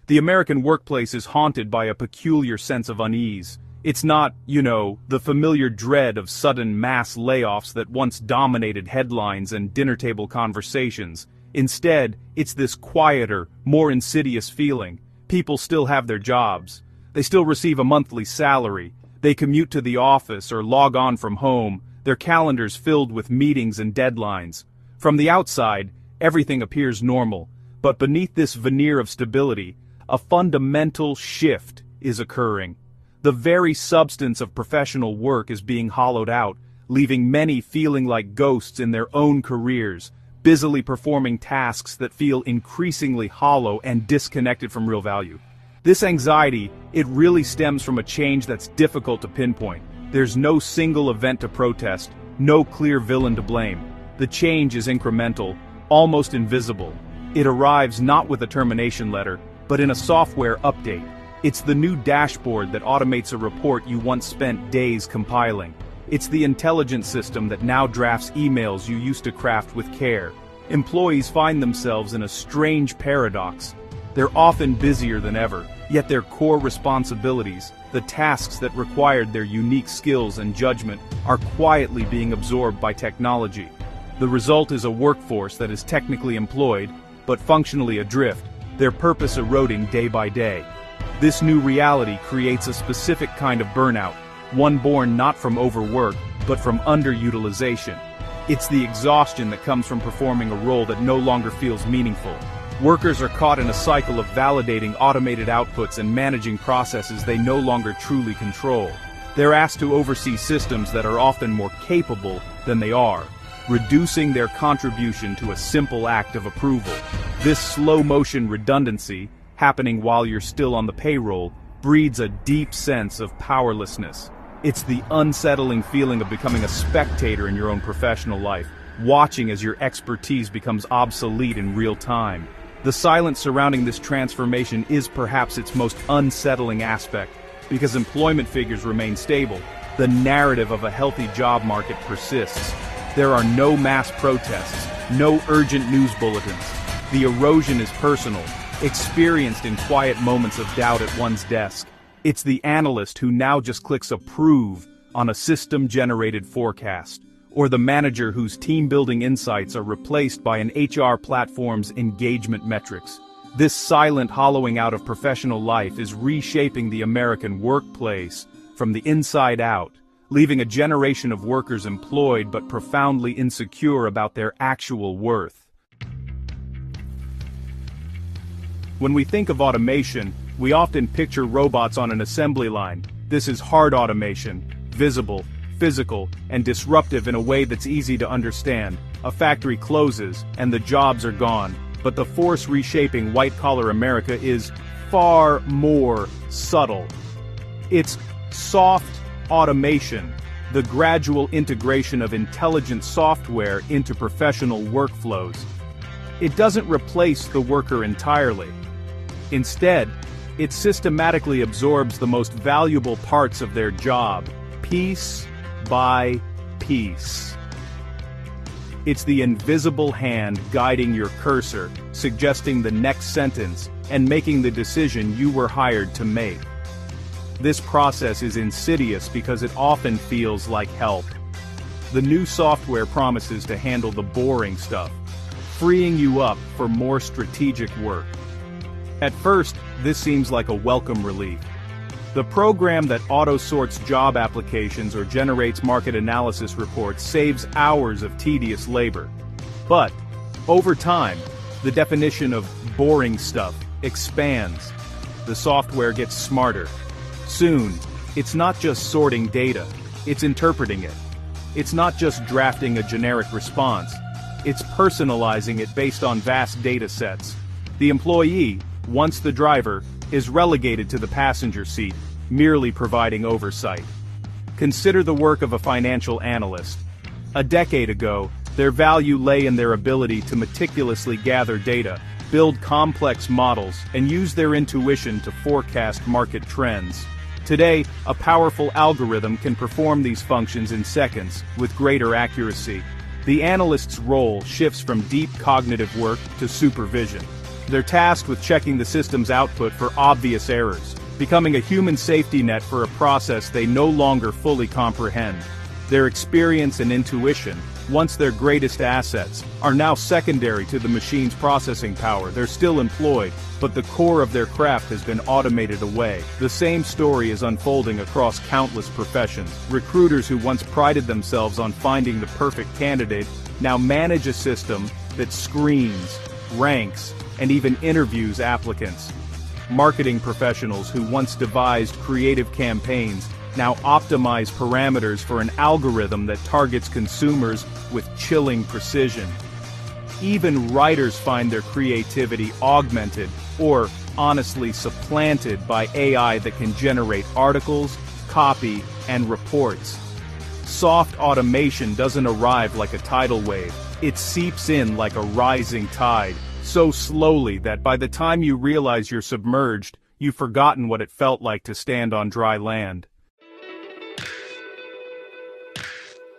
The American workplace is haunted by a peculiar sense of unease. It's not, the familiar dread of sudden mass layoffs that once dominated headlines and dinner-table conversations. Instead, it's this quieter, more insidious feeling. People still have their jobs. They still receive a monthly salary. They commute to the office or log on from home, their calendars filled with meetings and deadlines. From the outside, everything appears normal, but beneath this veneer of stability, a fundamental shift is occurring. The very substance of professional work is being hollowed out, leaving many feeling like ghosts in their own careers, busily performing tasks that feel increasingly hollow and disconnected from real value. This anxiety, it really stems from a change that's difficult to pinpoint. There's no single event to protest, no clear villain to blame. The change is incremental, almost invisible. It arrives not with a termination letter, but in a software update. It's the new dashboard that automates a report you once spent days compiling. It's the intelligent system that now drafts emails you used to craft with care. Employees find themselves in a strange paradox. They're often busier than ever, yet their core responsibilities, the tasks that required their unique skills and judgment, are quietly being absorbed by technology. The result is a workforce that is technically employed, but functionally adrift, their purpose eroding day by day. This new reality creates a specific kind of burnout, one born not from overwork, but from underutilization. It's the exhaustion that comes from performing a role that no longer feels meaningful. Workers are caught in a cycle of validating automated outputs and managing processes they no longer truly control. They're asked to oversee systems that are often more capable than they are, reducing their contribution to a simple act of approval. This slow-motion redundancy, happening while you're still on the payroll, breeds a deep sense of powerlessness. It's the unsettling feeling of becoming a spectator in your own professional life, watching as your expertise becomes obsolete in real time. The silence surrounding this transformation is perhaps its most unsettling aspect. Because employment figures remain stable, the narrative of a healthy job market persists. There are no mass protests, no urgent news bulletins. The erosion is personal, experienced in quiet moments of doubt at one's desk. It's the analyst who now just clicks approve on a system-generated forecast, or the manager whose team-building insights are replaced by an HR platform's engagement metrics. This silent hollowing out of professional life is reshaping the American workplace from the inside out, leaving a generation of workers employed but profoundly insecure about their actual worth. When we think of automation, we often picture robots on an assembly line. This is hard automation, visible, physical, and disruptive in a way that's easy to understand. A factory closes, and the jobs are gone. But the force reshaping white-collar America is far more subtle. It's soft automation, the gradual integration of intelligent software into professional workflows. It doesn't replace the worker entirely. Instead, it systematically absorbs the most valuable parts of their job, piece by piece. It's the invisible hand guiding your cursor, suggesting the next sentence, and making the decision you were hired to make. This process is insidious because it often feels like help. The new software promises to handle the boring stuff, freeing you up for more strategic work. At first, this seems like a welcome relief. The program that auto-sorts job applications or generates market analysis reports saves hours of tedious labor. But, over time, the definition of boring stuff expands. The software gets smarter. Soon, it's not just sorting data, it's interpreting it. It's not just drafting a generic response, it's personalizing it based on vast data sets. The employee, once the driver, is relegated to the passenger seat, merely providing oversight. Consider the work of a financial analyst. A decade ago, their value lay in their ability to meticulously gather data, build complex models, and use their intuition to forecast market trends. Today, a powerful algorithm can perform these functions in seconds, with greater accuracy. The analyst's role shifts from deep cognitive work to supervision. They're tasked with checking the system's output for obvious errors, becoming a human safety net for a process they no longer fully comprehend. Their experience and intuition, once their greatest assets, are now secondary to the machine's processing power. They're still employed, but the core of their craft has been automated away. The same story is unfolding across countless professions. Recruiters who once prided themselves on finding the perfect candidate now manage a system that screens, ranks, and even interviews applicants. Marketing professionals who once devised creative campaigns now optimize parameters for an algorithm that targets consumers with chilling precision. Even writers find their creativity augmented, or honestly supplanted, by AI that can generate articles, copy, and reports. Soft automation doesn't arrive like a tidal wave. It seeps in like a rising tide, so slowly that by the time you realize you're submerged, you've forgotten what it felt like to stand on dry land.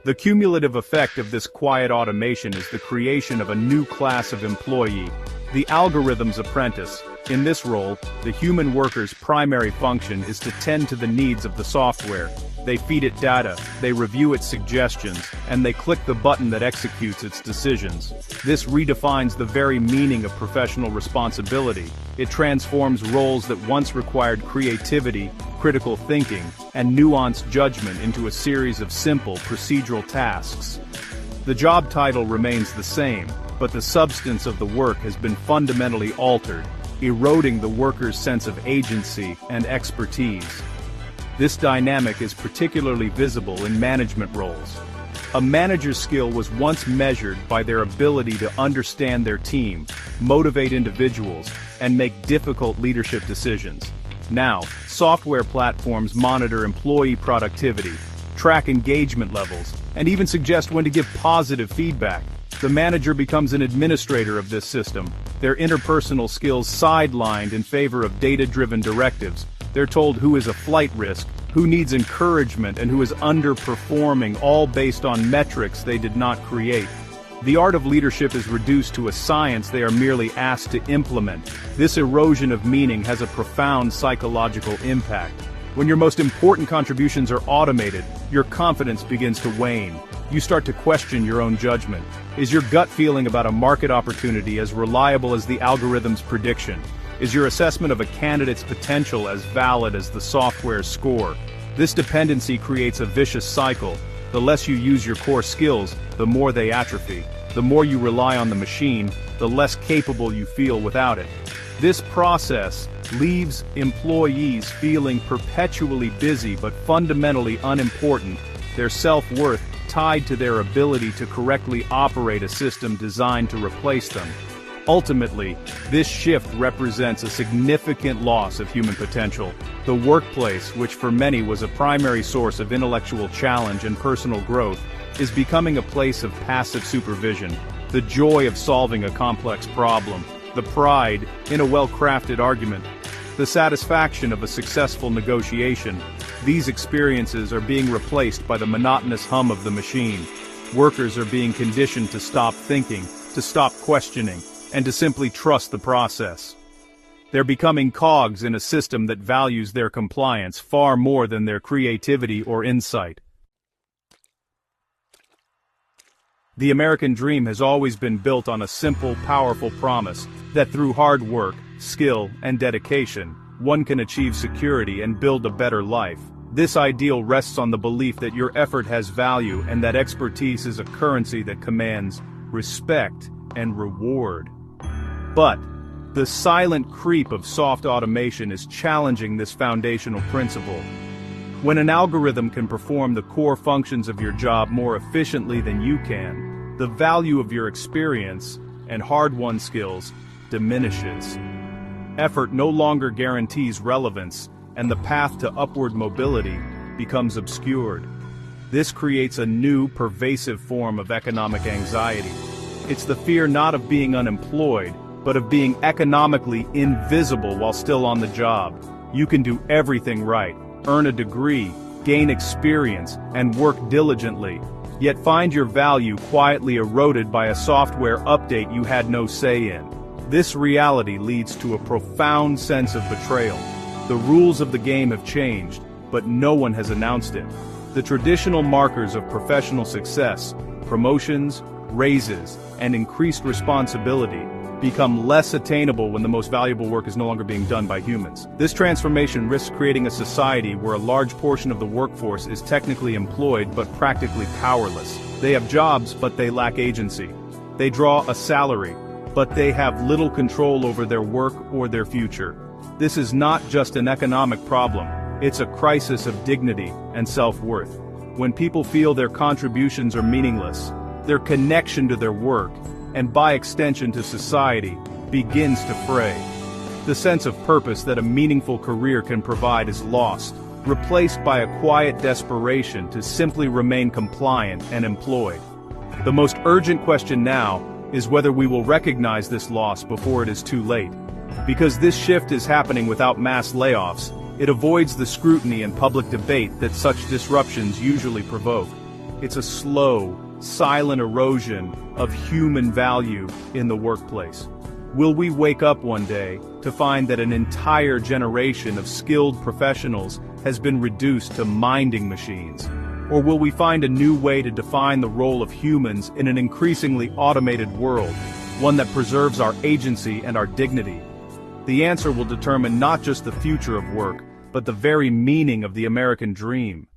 The cumulative effect of this quiet automation is the creation of a new class of employee, the algorithm's apprentice. In this role, the human worker's primary function is to tend to the needs of the software. They feed it data, they review its suggestions, and they click the button that executes its decisions. This redefines the very meaning of professional responsibility. It transforms roles that once required creativity, critical thinking, and nuanced judgment into a series of simple, procedural tasks. The job title remains the same, but the substance of the work has been fundamentally altered, eroding the worker's sense of agency and expertise. This dynamic is particularly visible in management roles. A manager's skill was once measured by their ability to understand their team, motivate individuals, and make difficult leadership decisions. Now, software platforms monitor employee productivity, track engagement levels, and even suggest when to give positive feedback. The manager becomes an administrator of this system, their interpersonal skills sidelined in favor of data-driven directives. They're told who is a flight risk, who needs encouragement, and who is underperforming, all based on metrics they did not create. The art of leadership is reduced to a science they are merely asked to implement. This erosion of meaning has a profound psychological impact. When your most important contributions are automated, your confidence begins to wane. You start to question your own judgment. Is your gut feeling about a market opportunity as reliable as the algorithm's prediction? Is your assessment of a candidate's potential as valid as the software's score? This dependency creates a vicious cycle. The less you use your core skills, the more they atrophy. The more you rely on the machine, the less capable you feel without it. This process leaves employees feeling perpetually busy but fundamentally unimportant, their self-worth tied to their ability to correctly operate a system designed to replace them. Ultimately, this shift represents a significant loss of human potential. The workplace, which for many was a primary source of intellectual challenge and personal growth, is becoming a place of passive supervision. The joy of solving a complex problem, the pride in a well-crafted argument, the satisfaction of a successful negotiation. These experiences are being replaced by the monotonous hum of the machine. Workers are being conditioned to stop thinking, to stop questioning, and to simply trust the process. They're becoming cogs in a system that values their compliance far more than their creativity or insight. The American dream has always been built on a simple, powerful promise that through hard work, skill, and dedication, one can achieve security and build a better life. This ideal rests on the belief that your effort has value and that expertise is a currency that commands respect and reward. But the silent creep of soft automation is challenging this foundational principle. When an algorithm can perform the core functions of your job more efficiently than you can, the value of your experience and hard-won skills diminishes. Effort no longer guarantees relevance, and the path to upward mobility becomes obscured. This creates a new, pervasive form of economic anxiety. It's the fear not of being unemployed, but of being economically invisible while still on the job. You can do everything right, earn a degree, gain experience, and work diligently, yet find your value quietly eroded by a software update you had no say in. This reality leads to a profound sense of betrayal. The rules of the game have changed, but no one has announced it. The traditional markers of professional success, promotions, raises, and increased responsibility, become less attainable when the most valuable work is no longer being done by humans. This transformation risks creating a society where a large portion of the workforce is technically employed but practically powerless. They have jobs, but they lack agency. They draw a salary, but they have little control over their work or their future. This is not just an economic problem, it's a crisis of dignity and self-worth. When people feel their contributions are meaningless, their connection to their work, and by extension to society, begins to fray. The sense of purpose that a meaningful career can provide is lost, replaced by a quiet desperation to simply remain compliant and employed. The most urgent question now is whether we will recognize this loss before it is too late. Because this shift is happening without mass layoffs, it avoids the scrutiny and public debate that such disruptions usually provoke. It's a slow, silent erosion of human value in the workplace. Will we wake up one day to find that an entire generation of skilled professionals has been reduced to minding machines? Or will we find a new way to define the role of humans in an increasingly automated world, one that preserves our agency and our dignity? The answer will determine not just the future of work, but the very meaning of the American dream.